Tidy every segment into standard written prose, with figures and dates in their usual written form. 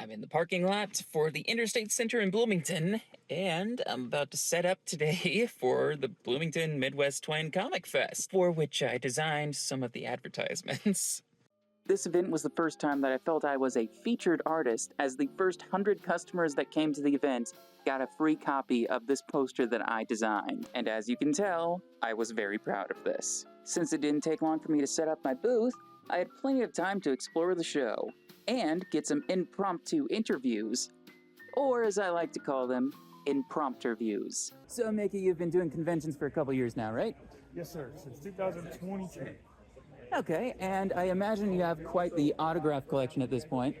I'm in the parking lot for the Interstate Center in Bloomington, and I'm about to set up today for the Bloomington Midwest Twine Comic Fest, for which I designed some of the advertisements. This event was the first time that I felt I was a featured artist, as the first 100 customers that came to the event got a free copy of this poster that I designed. And as you can tell, I was very proud of this. Since it didn't take long for me to set up my booth, I had plenty of time to explore the show and get some impromptu interviews, or as I like to call them, imprompterviews. So, Mickey, you've been doing conventions for a couple years now, right? Yes, sir, since 2022. Okay, and I imagine you have quite the autograph collection at this point.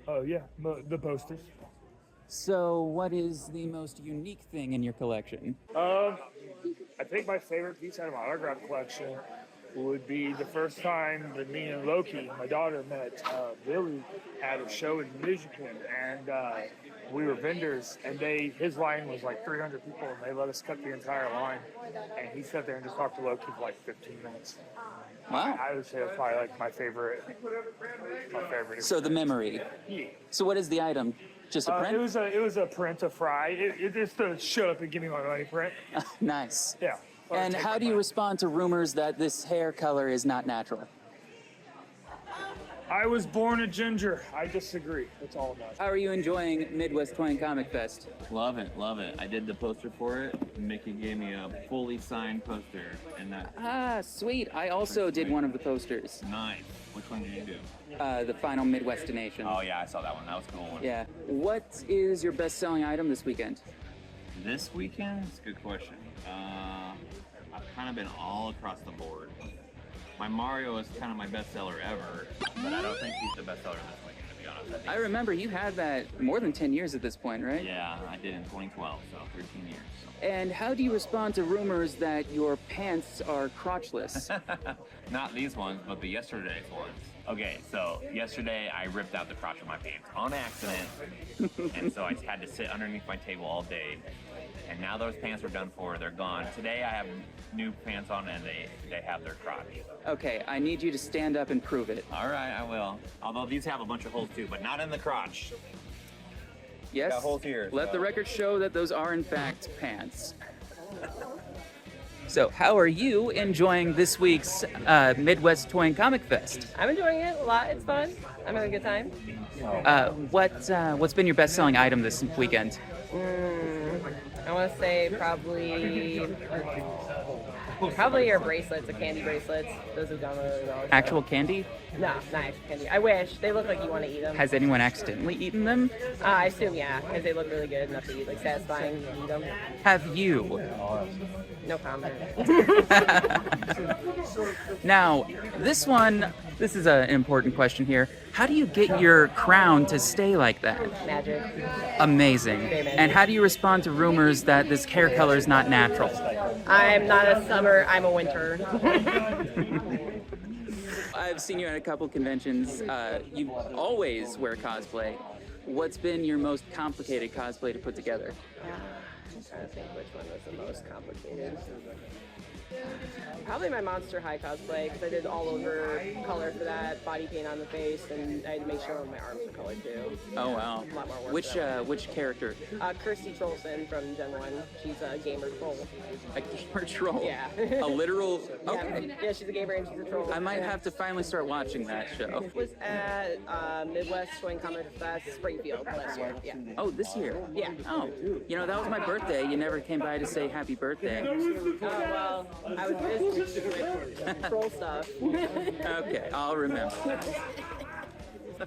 Oh, yeah, the posters. So, what is the most unique thing in your collection? I think my favorite piece out of my autograph collection would be the first time that me and Loki, my daughter, met Billy at a show in Michigan, and we were vendors, and his line was like 300 people, and they let us cut the entire line, and he sat there and just talked to Loki for like 15 minutes. Wow. I would say that's probably like my favorite. So the memory. Yeah. So what is the item? Just a print? It was a print of Fry. It just shut up and give me my money print. Nice. Yeah. And how do you respond to rumors that this hair color is not natural? I was born a ginger. I disagree. That's all about it. How are you enjoying Midwest Twine Comic Fest? Love it, love it. I did the poster for it. Mickey gave me a fully signed poster, and that Ah, sweet. I also did one of the posters. nice. Which one did you do? The final Midwestination. Oh yeah, I saw that one. That was a cool one. Yeah. What is your best-selling item this weekend? This weekend, it's a good question. I've kind of been all across the board. My Mario is kind of my bestseller ever, but I don't think he's the bestseller this weekend, to be honest. I remember you had that more than 10 years at this point, right? Yeah, I did in 2012, so 13 years. And how do you respond to rumors that your pants are crotchless? Not these ones, but the yesterday's ones. Okay, so yesterday I ripped out the crotch of my pants on accident, and so I had to sit underneath my table all day. And now those pants are done for, they're gone. Today I have new pants on and they have their crotch. Okay, I need you to stand up and prove it. All right, I will. Although these have a bunch of holes too, but not in the crotch. Yes? Got holes here, Let so- the record show that those are in fact pants. So, how are you enjoying this week's Midwest Twine Comic Fest? I'm enjoying it a lot. It's fun. I'm having a good time. What's been your best-selling item this weekend? I want to say probably your bracelets, the candy bracelets. Those have done really well. Actual candy? No, not actual candy. I wish. They look like you want to eat them. Has anyone accidentally eaten them? I assume, yeah, because they look really good enough to eat, like satisfying to eat them. Have you? No comment. Now, this is an important question here. How do you get your crown to stay like that? Magic. Amazing. And how do you respond to rumors that this hair color is not natural? I'm not a summer, I'm a winter. I've seen you at a couple conventions. You always wear cosplay. What's been your most complicated cosplay to put together? I'm trying to think which one was the most complicated. Probably my Monster High cosplay, because I did all over color for that, body paint on the face, and I had to make sure my arms were colored too. Oh wow! A lot more work. Which character? Kirsty Trollson from Gen 1. She's a gamer troll. A gamer troll? Yeah. A literal? Okay. Yeah, she's a gamer and she's a troll. I might have to finally start watching that show. It was at Midwest Twine Comic Fest, Springfield last year. Yeah. Oh, this year? Yeah. Oh, that was my birthday. You never came by to say happy birthday. Oh, well, I was busy with troll stuff. Okay, I'll remember.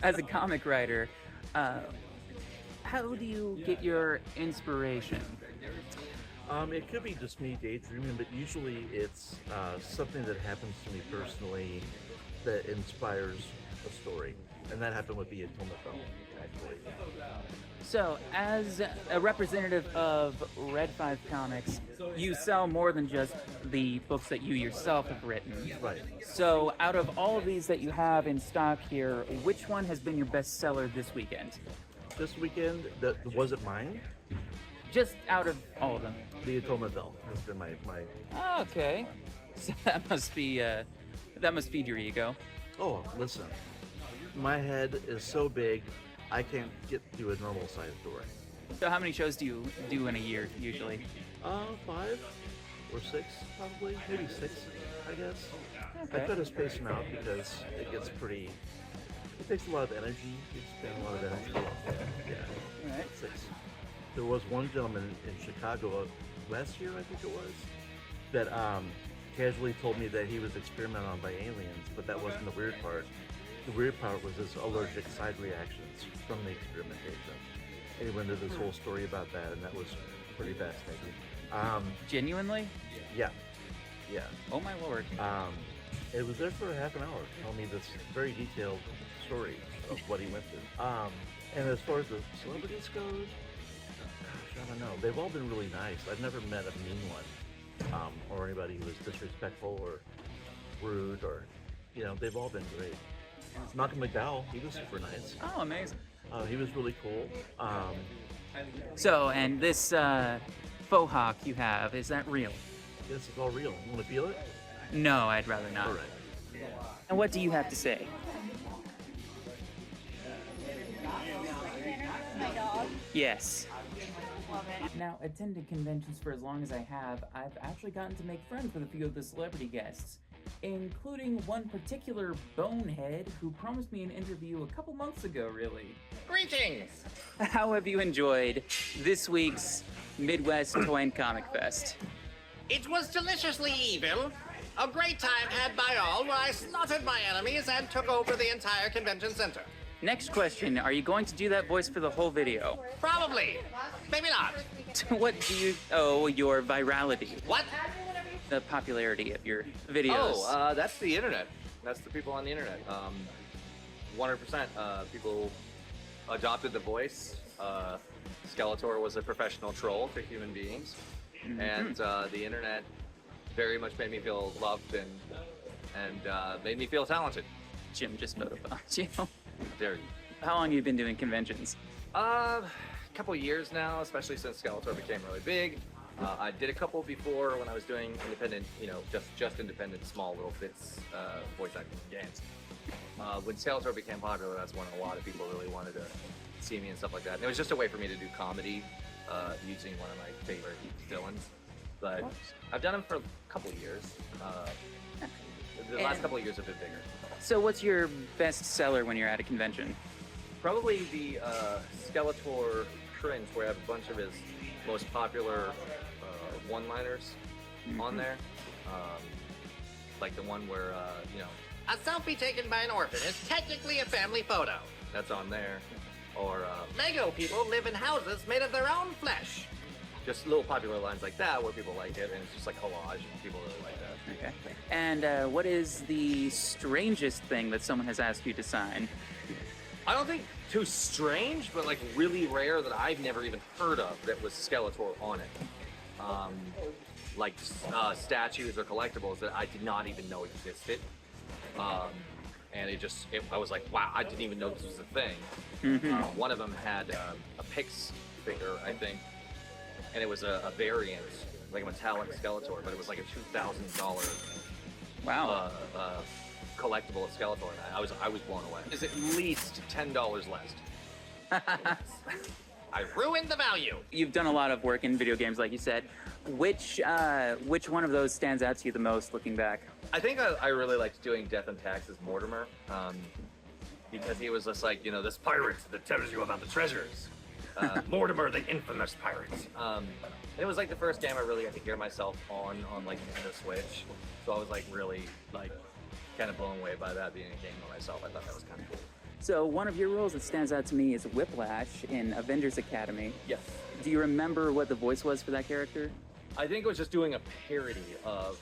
As a comic writer, how do you get your inspiration? It could be just me daydreaming, but usually it's something that happens to me personally that inspires a story. And that happened with the Atonement film, actually. So, as a representative of Red 5 Comics, you sell more than just the books that you yourself have written. Right. So, out of all of these that you have in stock here, which one has been your best seller this weekend? This weekend, was it mine? Just out of all of them. The Atonement film has been my Okay. So that must feed your ego. Oh, listen. My head is so big, I can't get through a normal sized door. So how many shows do you do in a year usually? 5 or 6 probably, maybe 6, I guess. I Okay. try to space them out because it gets pretty. It takes a lot of energy. You spend a lot of energy. Yeah. All right. 6. There was one gentleman in Chicago last year, I think it was, that casually told me that he was experimented on by aliens, but that wasn't the weird part. The weird part was his allergic side reactions from the experimentation. And he went into this whole story about that, and that was pretty fascinating. Genuinely? Yeah. Oh my lord. It was there for a half an hour, telling me this very detailed story of what he went through. And as far as the celebrities goes, gosh, I don't know. They've all been really nice. I've never met a mean one, or anybody who was disrespectful or rude, or they've all been great. Malcolm McDowell, he was super nice. Oh, amazing. He was really cool. So, and this faux hawk you have, is that real? This is all real. You want to feel it? No, I'd rather not. All right. And what do you have to say? Yes. Now, attending conventions for as long as I have, I've actually gotten to make friends with a few of the celebrity guests, including one particular bonehead who promised me an interview a couple months ago, really. Greetings! How have you enjoyed this week's Midwest Toy and Comic Fest? It was deliciously evil. A great time had by all where I slaughtered my enemies and took over the entire convention center. Next question, are you going to do that voice for the whole video? Probably. Maybe not. What do you owe your virality? What? The popularity of your videos? That's the internet. That's the people on the internet. 100% people adopted the voice. Skeletor was a professional troll to human beings. And the internet very much made me feel loved and made me feel talented. Jim just photobombed you. Very. How long have you been doing conventions? Couple years now, especially since Skeletor became really big. I did a couple before when I was doing independent, just independent small little bits, voice acting games. When Skeletor became popular, that's when a lot of people really wanted to see me and stuff like that. And it was just a way for me to do comedy using one of my favorite villains. But I've done them for a couple of years. The last couple of years have been bigger. So what's your best seller when you're at a convention? Probably the Skeletor cringe, where I have a bunch of his most popular one-liners on there. Like the one where, A selfie taken by an orphan is technically a family photo. that's on there. Or Lego people live in houses made of their own flesh. just little popular lines like that where people like it, and it's just like collage, and people really like that. Okay. And what is the strangest thing that someone has asked you to sign? I don't think too strange, but like really rare that I've never even heard of that was Skeletor on it. Like statues or collectibles that I did not even know existed. And I was like, wow, I didn't even know this was a thing. One of them had a Pix figure, I think, and it was a variant, like a metallic Skeletor, but it was like a $2,000 Wow. collectible of Skeletor, and I was blown away. It's at least $10 less. I ruined the value. You've done a lot of work in video games, like you said. Which one of those stands out to you the most, looking back? I think I really liked doing Death and Taxes Mortimer, because he was just like, this pirate that tells you about the treasures. Mortimer, the infamous pirate. It was like the first game I really got to hear myself on like Nintendo Switch, so I was like really like kind of blown away by that being a game for myself. I thought that was kind of cool. So one of your roles that stands out to me is Whiplash in Avengers Academy. Yes. Do you remember what the voice was for that character? I think it was just doing a parody of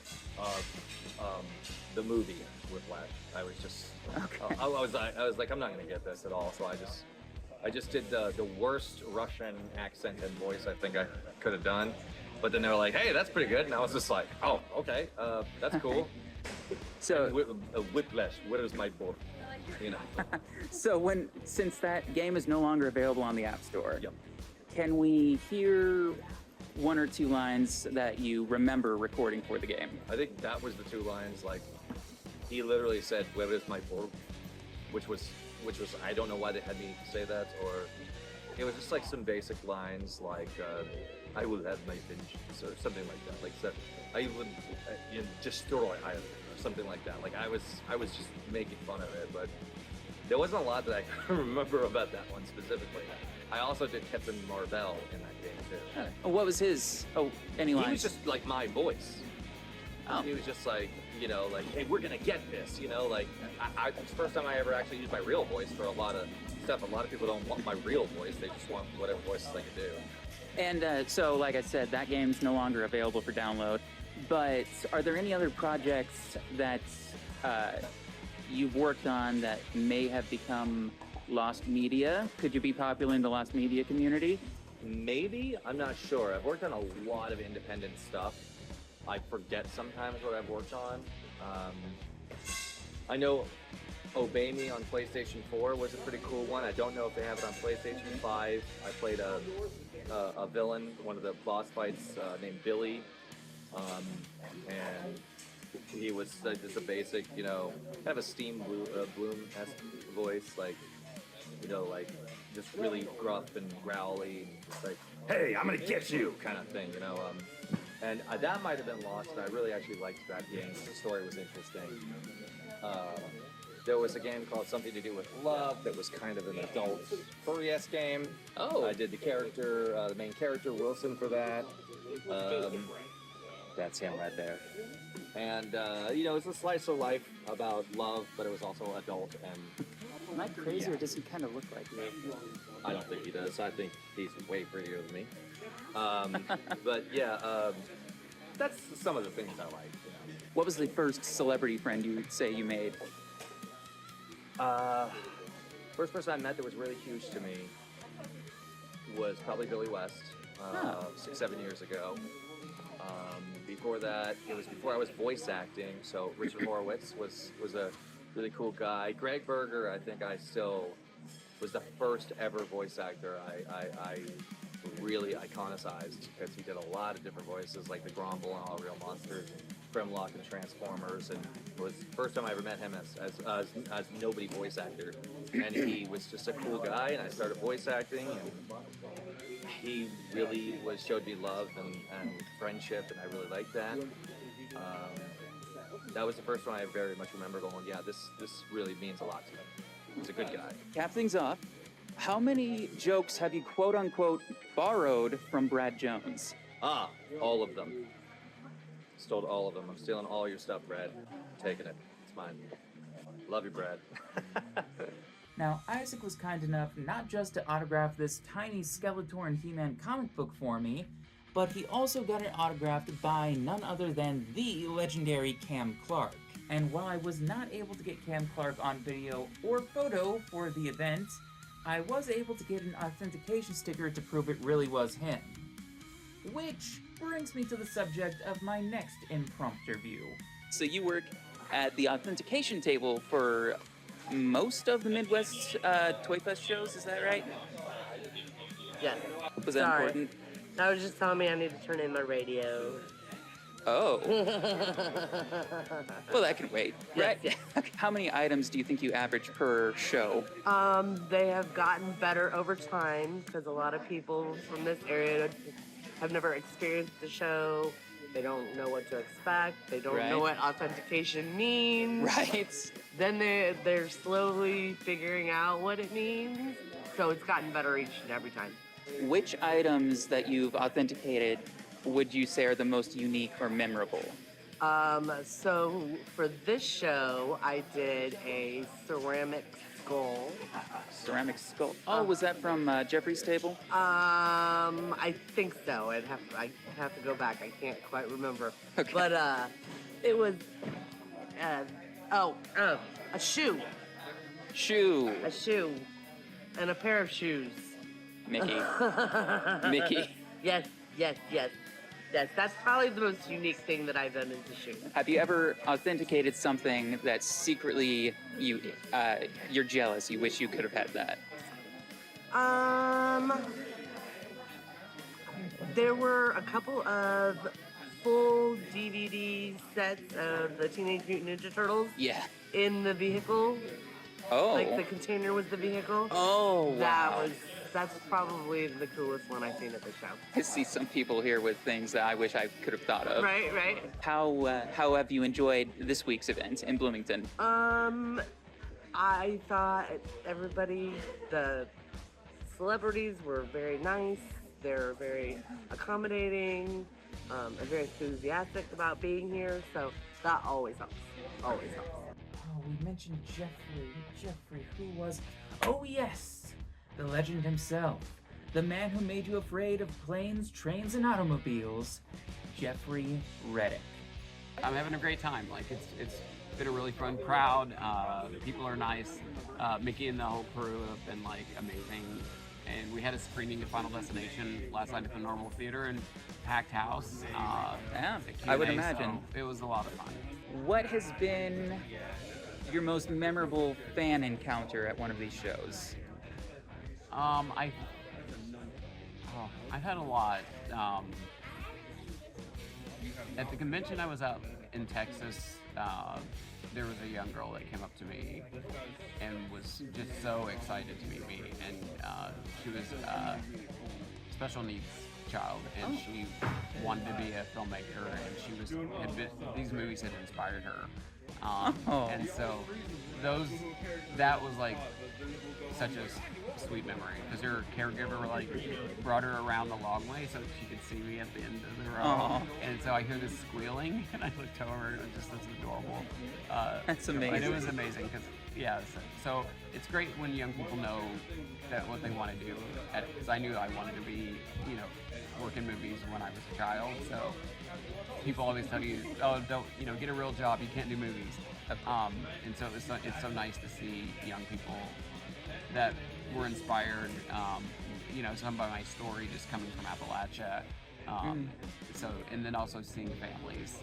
the movie Whiplash. I was just, Okay. I was like, I'm not gonna get this at all. So I just did the worst Russian accent and voice I think I could have done. But then they were like, hey, that's pretty good. And I was just like, oh, okay, that's cool. So, Whiplash, where is my board? since that game is no longer available on the App Store, Yep. can we hear one or two lines that you remember recording for the game? I think that was the two lines. Like, he literally said, "Where is my board?" which was which was, I don't know why they had me say that, or it was just like some basic lines like, I will have my vengeance, or something like that. Like, so, I would destroy Ireland, or something like that. Like, I was just making fun of it, but there wasn't a lot that I can remember about that one specifically. I also did Captain Marvel in that game too. What was his? Oh, any lines? He was just like my voice. Oh. He was just like, you know, like, hey, we're gonna get this, you know, like, it's the first time I ever actually used my real voice for a lot of stuff. A lot of people don't want my real voice; they just want whatever voices they can do. And so, like I said, that game's no longer available for download. But are there any other projects that you've worked on that may have become lost media? Could you be popular in the lost media community? Maybe, I'm not sure. I've worked on a lot of independent stuff. I forget sometimes what I've worked on. I know Obey Me on PlayStation 4 was a pretty cool one. I don't know if they have it on PlayStation 5. I played a villain, one of the boss fights named Billy. And he was just a basic, you know, kind of a Steam Bloom-esque voice, like, you know, like just really gruff and growly, just like, hey, I'm gonna get you, kind of thing, you know. And that might have been lost, and I really actually liked that game. The story was interesting. There was a game called Something to Do with Love that was kind of an adult furry-esque game. Oh. I did the character, the main character, Wilson, for that. That's him right there. And, you know, it's a slice of life about love, but it was also adult. And Am I crazy or does he kind of look like me? I don't think he does. I think he's way prettier than me. But yeah, that's some of the things I like. You know. What was the first celebrity friend you would say you made? First person I met that was really huge to me was probably Billy West, 6-7 years ago. Before that, it was before I was voice acting, so Richard Horowitz was a really cool guy. Greg Berger, I think I still was the first ever voice actor I really iconicized, because he did a lot of different voices, like the Gromble and All Real Monsters, and Grimlock and Transformers, and it was the first time I ever met him as nobody voice actor. And he was just a cool guy, and I started voice acting, and he really showed me love and friendship, and I really liked that. That was the first one I very much remember going, yeah, this really means a lot to me. He's a good guy. Cap things off. How many jokes have you quote unquote borrowed from Brad Jones? All of them. Stole all of them. I'm stealing all your stuff, Brad. I'm taking it. It's mine. Love you, Brad. Now, Isaac was kind enough not just to autograph this tiny Skeletor and He-Man comic book for me, but he also got it autographed by none other than the legendary Cam Clark. And while I was not able to get Cam Clark on video or photo for the event, I was able to get an authentication sticker to prove it really was him. Which brings me to the subject of my next impromptu review. So you work at the authentication table for most of the Midwest Toy Fest shows, is that right? Yes. Was that important? I was just telling me I need to turn in my radio. Oh. Well, that can wait, right? Yes. How many items do you think you average per show? They have gotten better over time, because a lot of people from this area have never experienced the show. They don't know what to expect. They don't know what authentication means. Right. Then they're slowly figuring out what it means. So it's gotten better each and every time. Which items that you've authenticated would you say are the most unique or memorable? So for this show, I did a ceramic skull. Ceramic skull. Oh, was that from Jeffrey's table? I think so. I'd have to go back. I can't quite remember. Okay. But it was a shoe. Shoe. A shoe. And a pair of shoes. Mickey. Mickey. Yes. That's probably the most unique thing that I've done is the shoe. Have you ever authenticated something that secretly you're jealous? You wish you could have had that. There were a couple of full DVD sets of the Teenage Mutant Ninja Turtles. Yeah. In the vehicle. Oh. Like the container was the vehicle. Oh, wow. That's probably the coolest one I've seen at the show. I see some people here with things that I wish I could have thought of. Right. How have you enjoyed this week's event in Bloomington? I thought everybody, the celebrities were very nice. They're very accommodating, and very enthusiastic about being here. So that always helps. Always helps. Oh, we mentioned Jeffrey. Jeffrey, who was... Oh, yes! The legend himself. The man who made you afraid of planes, trains, and automobiles. Jeffrey Reddick. I'm having a great time. Like, it's been a really fun crowd. The people are nice. Mickey and the whole crew have been, like, amazing. And we had a screening at Final Destination last night at the Normal Theater and packed house. Yeah, Q&A, I would imagine. So it was a lot of fun. What has been your most memorable fan encounter at one of these shows? I've had a lot. At the convention I was out in Texas, there was a young girl that came up to me and was just so excited to meet me. And she was a special needs child, and she wanted to be a filmmaker, and these movies had inspired her. And so that was like such a sweet memory, because her caregiver brought her around the long way so that she could see me at the end of the row. And so I hear this squealing, and I looked over, and it just was adorable. That's amazing. And it was amazing because so it's great when young people know that what they want to do. Because I knew I wanted to be, work in movies when I was a child. So people always tell you, oh, don't, get a real job. You can't do movies. And so it's so nice to see young people that were inspired, some by my story, just coming from Appalachia. So, and then also seeing families,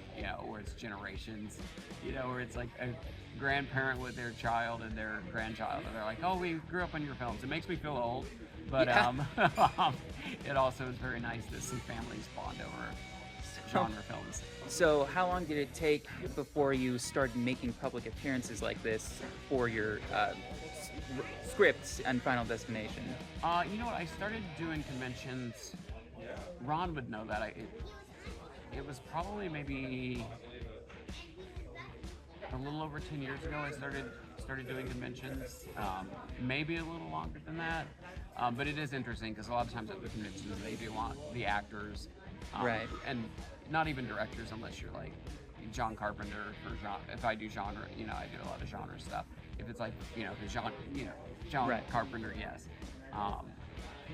where it's generations, where it's like a grandparent with their child and their grandchild, and they're like, oh, we grew up on your films. It makes me feel old, but it also is very nice to see families bond over genre films. So how long did it take before you started making public appearances like this for your scripts and Final Destination? You know what? I started doing conventions. Ron would know that. It was probably maybe a little over 10 years ago. I started doing conventions. Maybe a little longer than that. But it is interesting because a lot of times at the conventions they do want the actors, right, and not even directors unless you're like John Carpenter for genre. If I do genre, I do a lot of genre stuff. If it's like John right. Carpenter, yes.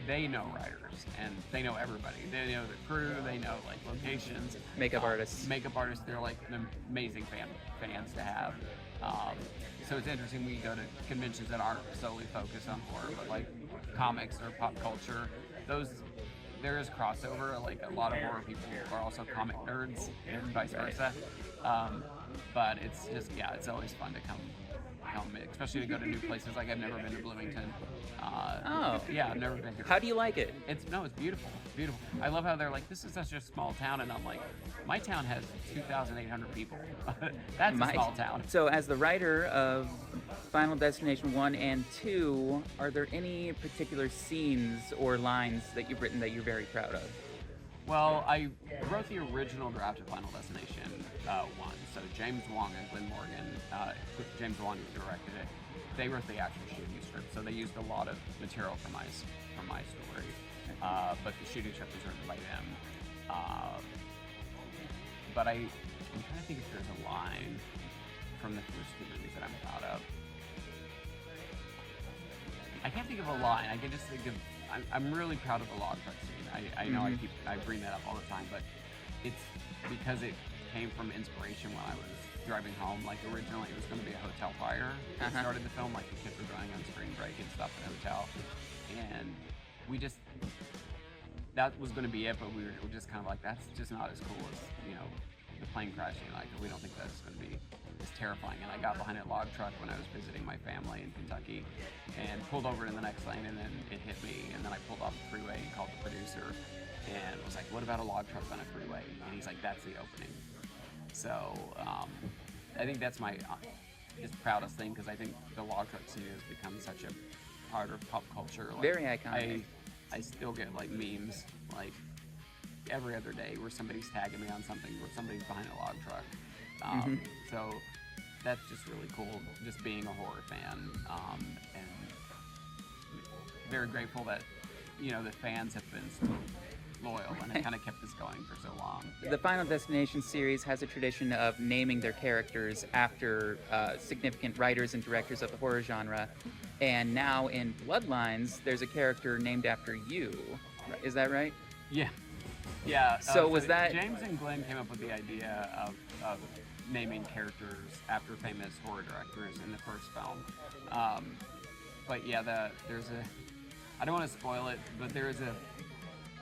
They know writers and they know everybody. They know the crew. They know like locations. Makeup artists. They're like an amazing fans to have. So it's interesting when you go to conventions that aren't solely focused on horror, but like comics or pop culture. There is crossover. Like a lot of horror people are also comic nerds and vice versa. But it's just it's always fun to come, especially to go to new places. Like I've never been to Bloomington. Yeah, I've never been here. How do you like it? It's beautiful, beautiful. I love how they're like, this is such a small town, and I'm like, my town has 2,800 people. That's a small town. So as the writer of Final Destination 1 and 2, are there any particular scenes or lines that you've written that you're very proud of? Well, I wrote the original draft of Final Destination 1. So James Wong and Glenn Morgan, James Wong directed it. They wrote the actual shooting script, so they used a lot of material from my story. But the shooting script was written by them. But I'm trying to think if there's a line from the first two movies that I'm proud of. I can't think of a line. I can just think of. I'm really proud of the log truck scene. I know I bring that up all the time, but it's because it came from inspiration when I was driving home. Like originally it was going to be a hotel fire that started the film, like the kids were going on spring break and stuff in a hotel, and that was going to be it, but we were just kind of like, that's just not as cool as the plane crashing. Like we don't think that's going to be as terrifying. And I got behind a log truck when I was visiting my family in Kentucky and pulled over in the next lane, and then it hit me, and then I pulled off the freeway and called the producer and was like, what about a log truck on a freeway? And he's like, that's the opening. So I think that's my his proudest thing, because I think the log truck scene has become such a part of pop culture. Like, Very iconic. I still get like memes like every other day where somebody's tagging me on something where somebody's behind a log truck. So that's just really cool, just being a horror fan, and very grateful that, you know, the fans have been so loyal and it kind of kept us going for so long. The Final Destination series has a tradition of naming their characters after significant writers and directors of the horror genre, and now in Bloodlines, there's a character named after you. Is that right? Yeah. Yeah. So was that James and Glenn came up with the idea of naming characters after famous horror directors in the first film. But yeah, there's I don't want to spoil it, but there is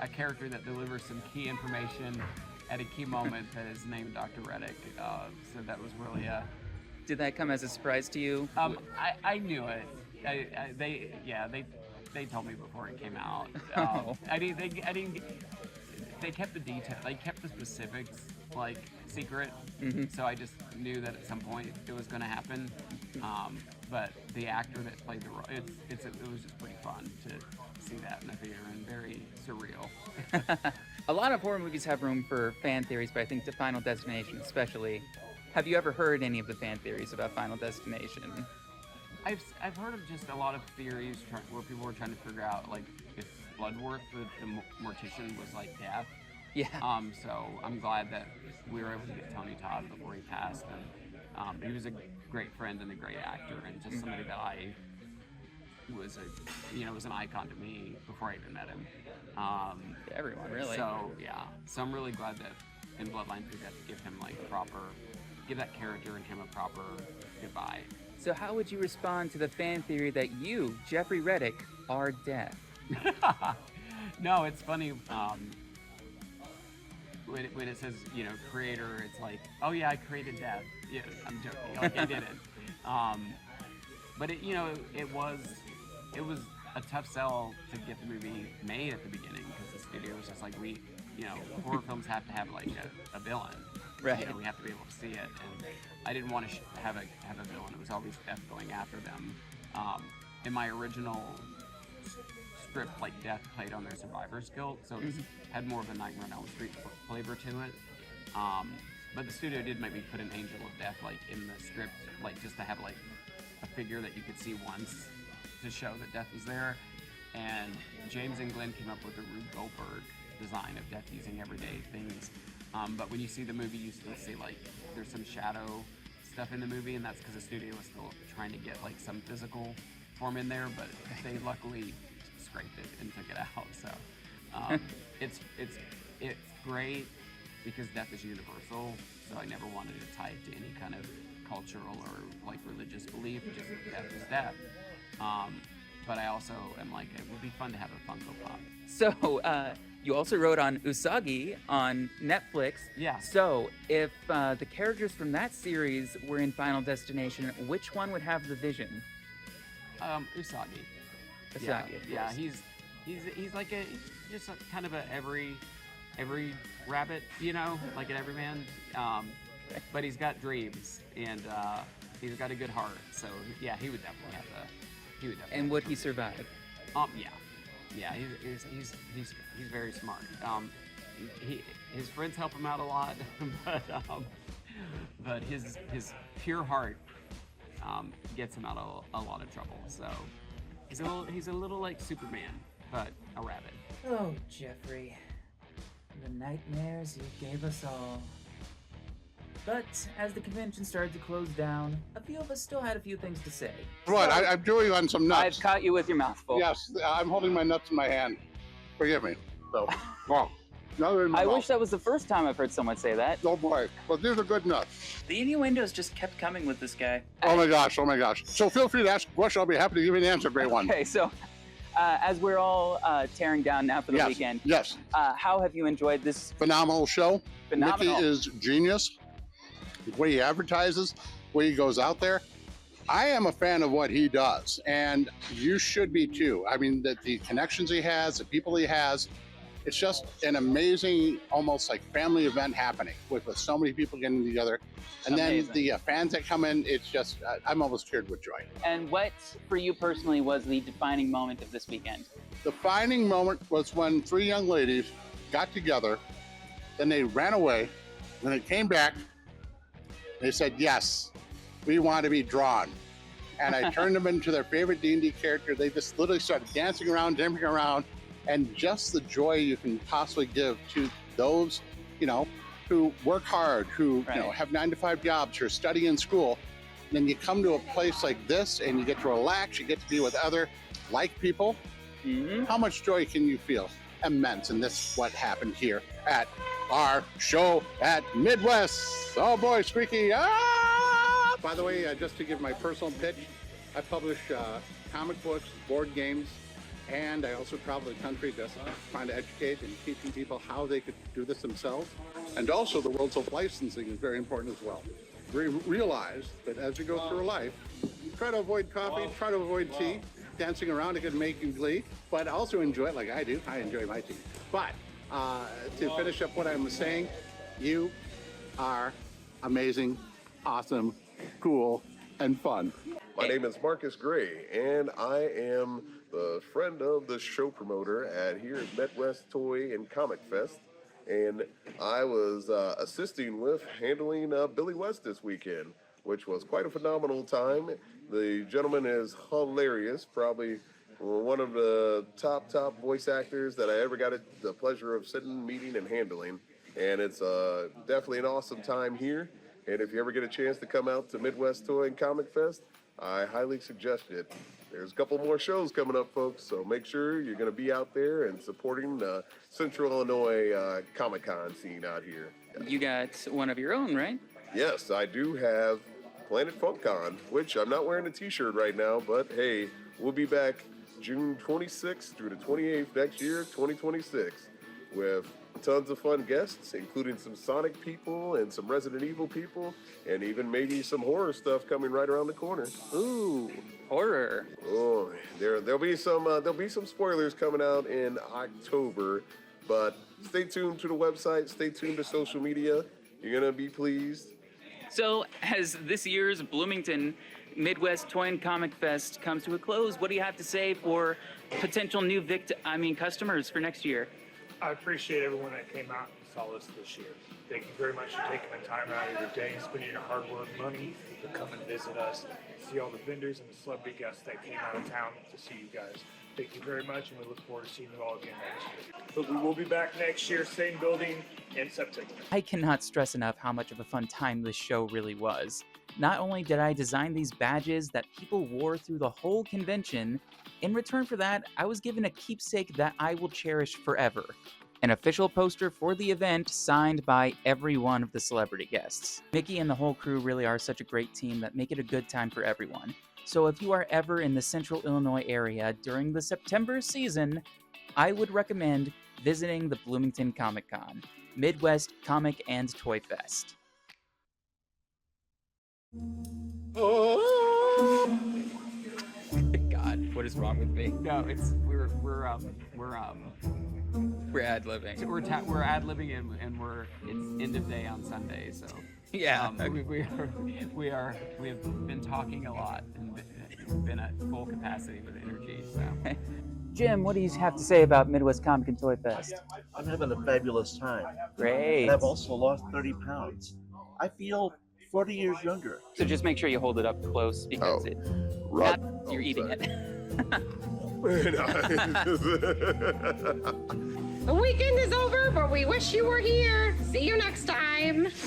a character that delivers some key information at a key moment that is named Dr. Reddick. So that was really Did that come as a surprise to you? I knew it. They told me before it came out. Oh. They kept the detail. They kept the specifics like secret. So I just knew that at some point it was going to happen. But the actor that played the role, it was just pretty fun to see that in the theater and very surreal. A lot of horror movies have room for fan theories, but I think the Final Destination especially. Have you ever heard any of the fan theories about Final Destination? I've heard of just a lot of theories where people were trying to figure out like if Bloodworth, the mortician, was like death. Yeah. So I'm glad that we were able to get Tony Todd before he passed, and he was a great friend and a great actor, and just somebody that was an icon to me before I even met him. Everyone, really. So yeah, so I'm really glad that in Bloodlines we got to give him like give that character and him a proper goodbye. So how would you respond to the fan theory that you, Jeffrey Reddick, are death? No, it's funny. When it says, you know, creator, it's like, oh yeah, I created death. Yeah, I'm joking. Like, I did it. But it, you know, it was a tough sell to get the movie made at the beginning, because the studio was just like, horror films have to have like a villain. Right. You know, we have to be able to see it, and I didn't want to have a villain. It was always death going after them. In my original script, like, death played on their survivor's guilt, so it had more of a Nightmare on Elm Street flavor to it. But the studio did make me put an angel of death like in the script, like just to have like a figure that you could see once to show that death was there. And James and Glenn came up with a Rube Goldberg design of death using everyday things. But when you see the movie, you still see like there's some shadow stuff in the movie, and that's because the studio was still trying to get like some physical form in there, but they luckily scraped it and took it out. So it's great because death is universal. So I never wanted to tie it to any kind of cultural or like religious belief. Just death is death. But I also am like, it would be fun to have a Funko Pop. So you also wrote on Usagi on Netflix. Yeah. So if the characters from that series were in Final Destination, which one would have the vision? Usagi. Usagi. Yeah. He's like just kind of a every rabbit, you know, like an everyman. But he's got dreams and he's got a good heart. So yeah, he would definitely have the. And would he survive? Yeah. He's very smart. His friends help him out a lot, but his pure heart gets him out of a lot of trouble. So he's a little like Superman, but a rabbit. Oh, Jeffrey, the nightmares you gave us all. But as the convention started to close down, a few of us still had a few things to say. What? I'm chewing on some nuts. I've caught you with your mouth full. Yes, I'm holding my nuts in my hand. Forgive me. So, well, I wish that was the first time I've heard someone say that. Oh boy, but these are good nuts. The innuendos just kept coming with this guy. Oh my gosh. So feel free to ask a question. I'll be happy to give you an answer, great one. Okay, so as we're all tearing down now for the weekend, yes. How have you enjoyed this phenomenal show? Phenomenal. Mickey is genius. The way he advertises, the way he goes out there. I am a fan of what he does, and you should be too. I mean, the connections he has, the people he has, It's just an amazing, almost like family event happening with so many people getting together. And Amazing. then the fans that come in, it's just, I'm almost teared with joy. And what, for you personally, was the defining moment of this weekend? The defining moment was when 3 young ladies got together, then they ran away, when they came back, they said, yes, we want to be drawn. And I turned them into their favorite D&D character. They just literally started dancing around, jumping around, and just the joy you can possibly give to those, you know, who work hard, who you know, have 9-to-5 jobs, who are studying in school. And then you come to a place like this and you get to relax, you get to be with other like people. How much joy can you feel? Immense. And this is what happened here at our show at Midwest. Oh boy, squeaky. Ah! By the way, just to give my personal pitch, I publish comic books, board games, and I also travel the country just trying to educate and teaching people how they could do this themselves. And also the world of licensing is very important as well. Realize that as you go through life, try to avoid coffee, try to avoid tea. Dancing around, it can make you glee, but also enjoy it like I do. I enjoy my tea. But to finish up what I'm saying, you are amazing, awesome, cool, and fun. My name is Marcus Gray, and I am the friend of the show promoter at here at Midwest Toy and Comic Fest. And I was assisting with handling Billy West this weekend, which was quite a phenomenal time. The gentleman is hilarious, probably one of the top voice actors that I ever got the pleasure of sitting, meeting, and handling. And it's definitely an awesome time here. And if you ever get a chance to come out to Midwest Toy and Comic Fest, I highly suggest it. There's a couple more shows coming up, folks, so make sure you're going to be out there and supporting the Central Illinois Comic Con scene out here. You got one of your own, right? Yes, I do have Planet FunCon, which I'm not wearing a t-shirt right now, but hey, we'll be back June 26th through the 28th next year, 2026, with tons of fun guests, including some Sonic people and some Resident Evil people, and even maybe some horror stuff coming right around the corner. Ooh, horror. Oh, there'll be some spoilers coming out in October, but stay tuned to the website, stay tuned to social media. You're gonna be pleased. So, as this year's Bloomington Midwest Toy and Comic Fest comes to a close, what do you have to say for potential new customers for next year? I appreciate everyone that came out and saw us this year. Thank you very much for taking the time out of your day and spending your hard-earned money to come and visit us, see all the vendors and the celebrity guests that came out of town to see you guys. Thank you very much, and we look forward to seeing you all again next year. But we will be back next year, same building, in September. I cannot stress enough how much of a fun time this show really was. Not only did I design these badges that people wore through the whole convention, in return for that, I was given a keepsake that I will cherish forever. An official poster for the event signed by every one of the celebrity guests. Mickey and the whole crew really are such a great team that make it a good time for everyone. So if you are ever in the Central Illinois area during the September season, I would recommend visiting the Bloomington Comic Con, Midwest Comic and Toy Fest. God, what is wrong with me? No, it's we're ad-libbing. So we're ad-libbing and it's end of day on Sunday, so yeah. We have been talking a lot and been at full capacity with energy. So Jim, what do you have to say about Midwest Comic and Toy Fest? I'm having a fabulous time. Great. And I've also lost 30 pounds. I feel 40 years younger. So just make sure you hold it up close because you're eating it. The weekend is over, but we wish you were here. See you next time.